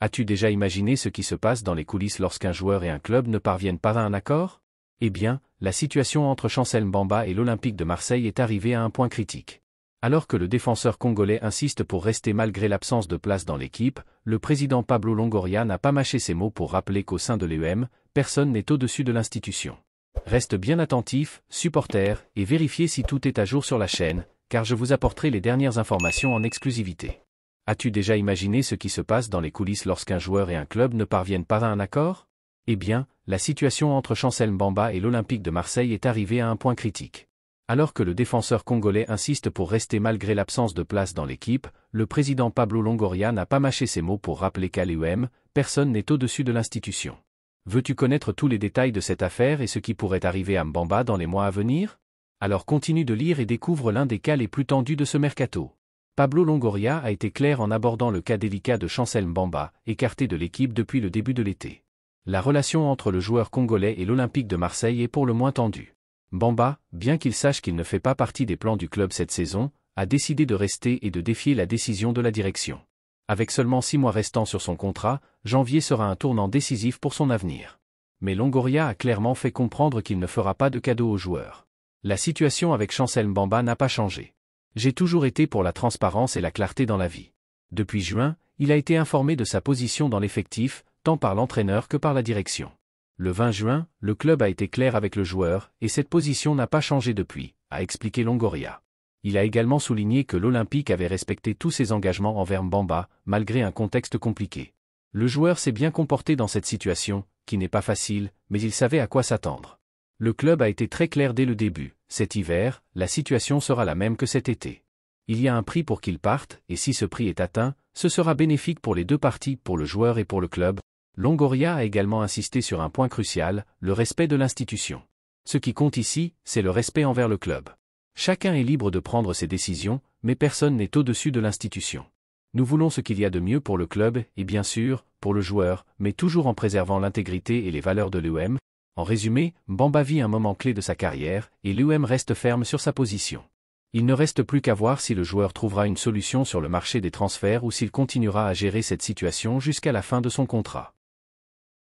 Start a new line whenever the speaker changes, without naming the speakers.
As-tu déjà imaginé ce qui se passe dans les coulisses lorsqu'un joueur et un club ne parviennent pas à un accord? Eh bien, la situation entre Chancel Mbamba et l'Olympique de Marseille est arrivée à un point critique. Alors que le défenseur congolais insiste pour rester malgré l'absence de place dans l'équipe, le président Pablo Longoria n'a pas mâché ses mots pour rappeler qu'au sein de l'UEM, personne n'est au-dessus de l'institution. Reste bien attentif, supporter, et vérifiez si tout est à jour sur la chaîne, car je vous apporterai les dernières informations en exclusivité. As-tu déjà imaginé ce qui se passe dans les coulisses lorsqu'un joueur et un club ne parviennent pas à un accord? Eh bien, la situation entre Chancel Mbamba et l'Olympique de Marseille est arrivée à un point critique. Alors que le défenseur congolais insiste pour rester malgré l'absence de place dans l'équipe, le président Pablo Longoria n'a pas mâché ses mots pour rappeler qu'à l'UEM, personne n'est au-dessus de l'institution. Veux-tu connaître tous les détails de cette affaire et ce qui pourrait arriver à Mbamba dans les mois à venir? Alors continue de lire et découvre l'un des cas les plus tendus de ce mercato. Pablo Longoria a été clair en abordant le cas délicat de Chancel Mbamba, écarté de l'équipe depuis le début de l'été. La relation entre le joueur congolais et l'Olympique de Marseille est pour le moins tendue. Mbamba, bien qu'il sache qu'il ne fait pas partie des plans du club cette saison, a décidé de rester et de défier la décision de la direction. Avec seulement 6 mois restants sur son contrat, janvier sera un tournant décisif pour son avenir. Mais Longoria a clairement fait comprendre qu'il ne fera pas de cadeau aux joueurs. La situation avec Chancel Mbamba n'a pas changé. J'ai toujours été pour la transparence et la clarté dans la vie. Depuis juin, il a été informé de sa position dans l'effectif, tant par l'entraîneur que par la direction. Le 20 juin, le club a été clair avec le joueur, et cette position n'a pas changé depuis, a expliqué Longoria. Il a également souligné que l'Olympique avait respecté tous ses engagements envers Mbamba, malgré un contexte compliqué. Le joueur s'est bien comporté dans cette situation, qui n'est pas facile, mais il savait à quoi s'attendre. Le club a été très clair dès le début, cet hiver, la situation sera la même que cet été. Il y a un prix pour qu'il parte, et si ce prix est atteint, ce sera bénéfique pour les deux parties, pour le joueur et pour le club. Longoria a également insisté sur un point crucial, le respect de l'institution. Ce qui compte ici, c'est le respect envers le club. Chacun est libre de prendre ses décisions, mais personne n'est au-dessus de l'institution. Nous voulons ce qu'il y a de mieux pour le club, et bien sûr, pour le joueur, mais toujours en préservant l'intégrité et les valeurs de l'UEM. En résumé, Mbamba vit un moment clé de sa carrière, et l'UEM reste ferme sur sa position. Il ne reste plus qu'à voir si le joueur trouvera une solution sur le marché des transferts ou s'il continuera à gérer cette situation jusqu'à la fin de son contrat.